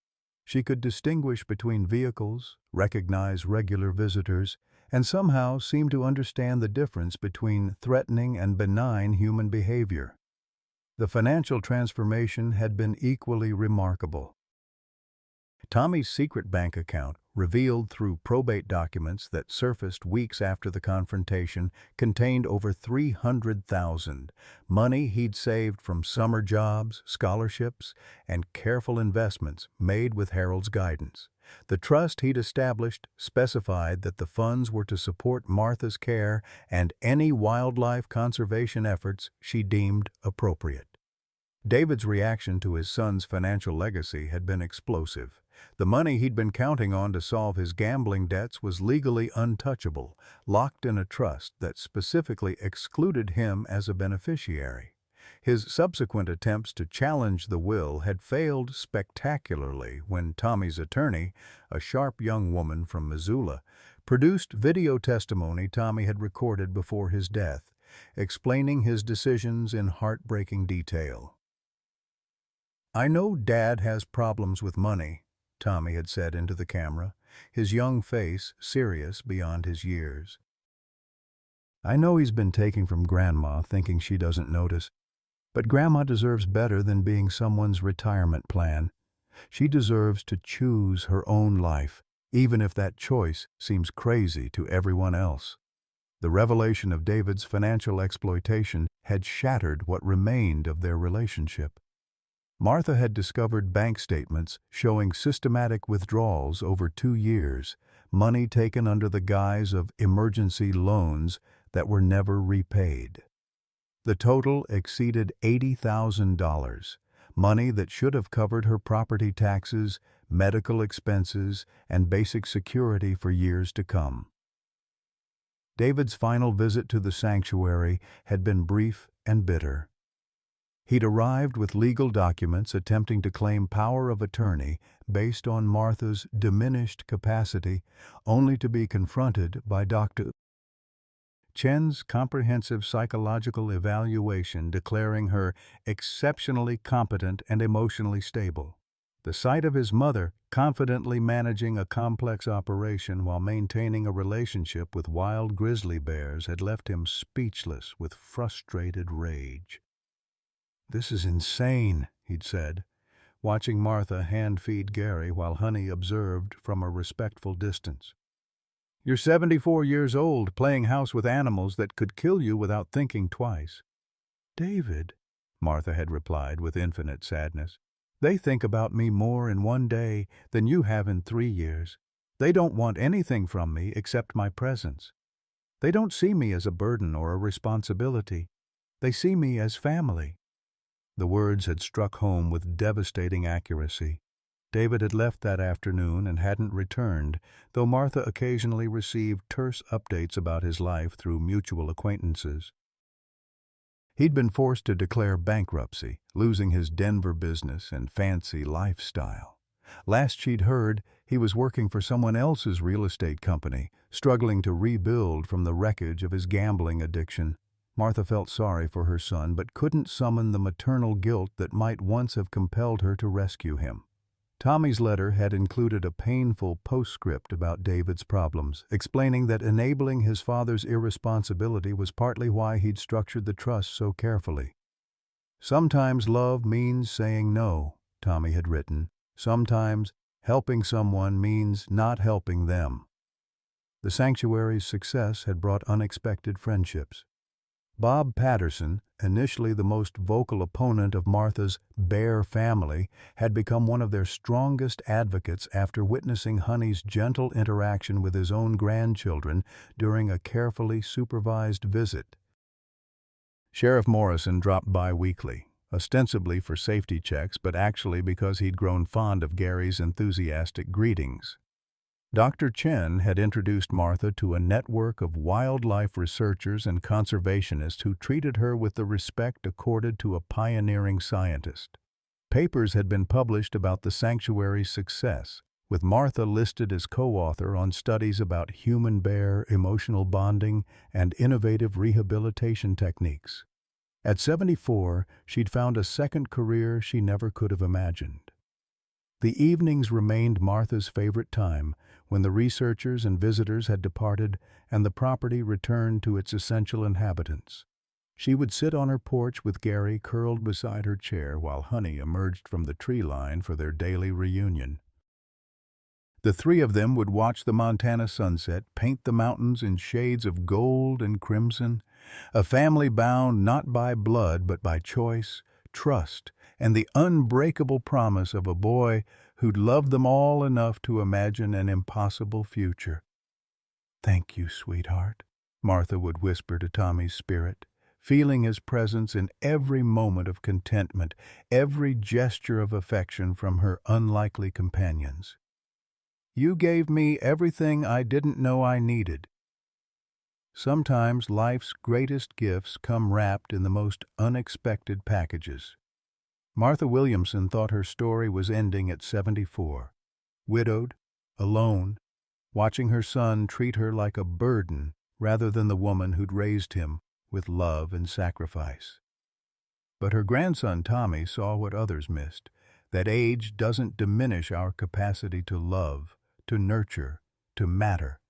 She could distinguish between vehicles, recognize regular visitors, and somehow seem to understand the difference between threatening and benign human behavior. The financial transformation had been equally remarkable. Tommy's secret bank account, revealed through probate documents that surfaced weeks after the confrontation, contained over $300,000, money he'd saved from summer jobs, scholarships, and careful investments made with Harold's guidance. The trust he'd established specified that the funds were to support Martha's care and any wildlife conservation efforts she deemed appropriate. David's reaction to his son's financial legacy had been explosive. The money he'd been counting on to solve his gambling debts was legally untouchable, locked in a trust that specifically excluded him as a beneficiary. His subsequent attempts to challenge the will had failed spectacularly when Tommy's attorney, a sharp young woman from Missoula, produced video testimony Tommy had recorded before his death, explaining his decisions in heartbreaking detail. "I know Dad has problems with money," Tommy had said into the camera, his young face serious beyond his years. "I know he's been taking from Grandma, thinking she doesn't notice. But Grandma deserves better than being someone's retirement plan. She deserves to choose her own life, even if that choice seems crazy to everyone else." The revelation of David's financial exploitation had shattered what remained of their relationship. Martha had discovered bank statements showing systematic withdrawals over 2 years, money taken under the guise of emergency loans that were never repaid. The total exceeded $80,000, money that should have covered her property taxes, medical expenses, and basic security for years to come. David's final visit to the sanctuary had been brief and bitter. He'd arrived with legal documents attempting to claim power of attorney based on Martha's diminished capacity, only to be confronted by Dr. Chen's comprehensive psychological evaluation declaring her exceptionally competent and emotionally stable. The sight of his mother confidently managing a complex operation while maintaining a relationship with wild grizzly bears had left him speechless with frustrated rage. "This is insane," he'd said, watching Martha hand-feed Gary while Honey observed from a respectful distance. "You're 74 years old, playing house with animals that could kill you without thinking twice." "David," Martha had replied with infinite sadness, "they think about me more in 1 day than you have in 3 years. They don't want anything from me except my presence. They don't see me as a burden or a responsibility. They see me as family." The words had struck home with devastating accuracy. David had left that afternoon and hadn't returned, though Martha occasionally received terse updates about his life through mutual acquaintances. He'd been forced to declare bankruptcy, losing his Denver business and fancy lifestyle. Last she'd heard, he was working for someone else's real estate company, struggling to rebuild from the wreckage of his gambling addiction. Martha felt sorry for her son, but couldn't summon the maternal guilt that might once have compelled her to rescue him. Tommy's letter had included a painful postscript about David's problems, explaining that enabling his father's irresponsibility was partly why he'd structured the trust so carefully. "Sometimes love means saying no," Tommy had written. "Sometimes helping someone means not helping them." The sanctuary's success had brought unexpected friendships. Bob Patterson, initially the most vocal opponent of Martha's Bear family, had become one of their strongest advocates after witnessing Honey's gentle interaction with his own grandchildren during a carefully supervised visit. Sheriff Morrison dropped by weekly, ostensibly for safety checks, but actually because he'd grown fond of Gary's enthusiastic greetings. Dr. Chen had introduced Martha to a network of wildlife researchers and conservationists who treated her with the respect accorded to a pioneering scientist. Papers had been published about the sanctuary's success, with Martha listed as co-author on studies about human-bear emotional bonding and innovative rehabilitation techniques. At 74, she'd found a second career she never could have imagined. The evenings remained Martha's favorite time, when the researchers and visitors had departed and the property returned to its essential inhabitants. She would sit on her porch with Gary curled beside her chair while Honey emerged from the tree line for their daily reunion. The three of them would watch the Montana sunset paint the mountains in shades of gold and crimson, a family bound not by blood but by choice, trust, and the unbreakable promise of a boy who'd loved them all enough to imagine an impossible future. "Thank you, sweetheart," Martha would whisper to Tommy's spirit, feeling his presence in every moment of contentment, every gesture of affection from her unlikely companions. "You gave me everything I didn't know I needed." Sometimes life's greatest gifts come wrapped in the most unexpected packages. Martha Williamson thought her story was ending at 74, widowed, alone, watching her son treat her like a burden rather than the woman who'd raised him with love and sacrifice. But her grandson Tommy saw what others missed, that age doesn't diminish our capacity to love, to nurture, to matter.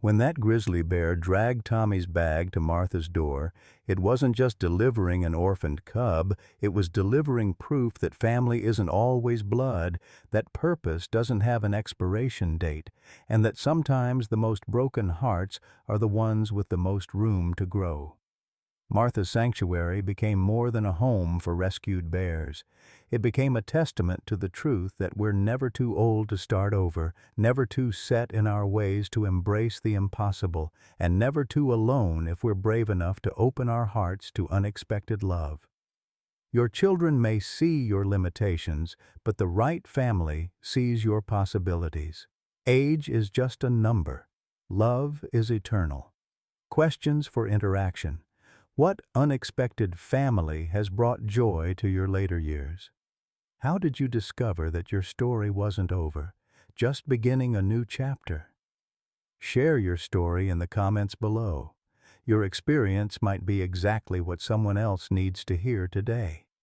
When that grizzly bear dragged Tommy's bag to Martha's door, it wasn't just delivering an orphaned cub, it was delivering proof that family isn't always blood, that purpose doesn't have an expiration date, and that sometimes the most broken hearts are the ones with the most room to grow. Martha's sanctuary became more than a home for rescued bears. It became a testament to the truth that we're never too old to start over, never too set in our ways to embrace the impossible, and never too alone if we're brave enough to open our hearts to unexpected love. Your children may see your limitations, but the right family sees your possibilities. Age is just a number. Love is eternal. Questions for interaction. What unexpected family has brought joy to your later years? How did you discover that your story wasn't over, just beginning a new chapter? Share your story in the comments below. Your experience might be exactly what someone else needs to hear today.